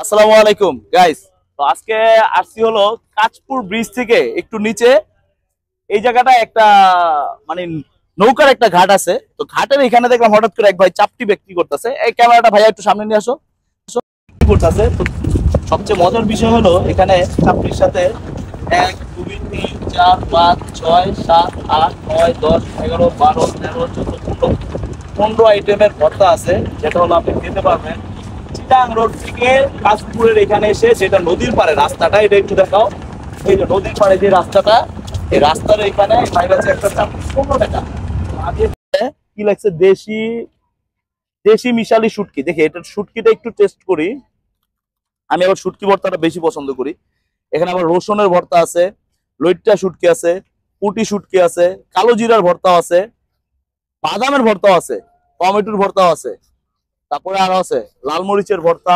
আসসালামু আলাইকুম গাইস। তো আজকে আসছি হলো কাঁচপুর ব্রিজ থেকে একটু নিচে। এই জায়গাটা একটা মানে নৌকার একটা ঘাট আছে। তো ঘাটের এখানে দেখলাম হঠাৎ করে এক ভাই চাপটি বিক্রি করতেছে। এই ক্যামেরাটা ভাইয়া একটু সামনে নিয়ে আসো। কি করতেছে? তো সবচেয়ে মজার বিষয় হলো এখানে চাপটির সাথে 1 2 3 4 5 6 7 8 9 10 11 12 13 14 15 আইটেমের ভর্তা আছে, যেটা হলো আপনি খেতে পারবেন। চিটাং রোড থেকে কাশপুরের এখানে এসে, যেটা নদীর পাড়ে রাস্তাটা, এটা একটু দেখাও। এই যে নদীর পাড়ে যে রাস্তাটা, এই রাস্তার এখানে একটা চাপ 15 টাকা। আগে কি লাগছে, দেশি দেশি মিশালি শুটকি। দেখি এটার শুটকিটা একটু টেস্ট করি। আমি আবার শুটকি ভর্তাটা বেশি পছন্দ করি। এখানে আবার রসুনের ভর্তা আছে, লইট্টা শুটকি আছে, পুটি শুটকি আছে, কালো জিরার ভর্তাও আছে, বাদামের ভর্তাও আছে, টমেটোর ভর্তাও আছে, তারপরে আরো আছে লাল মরিচের ভর্তা,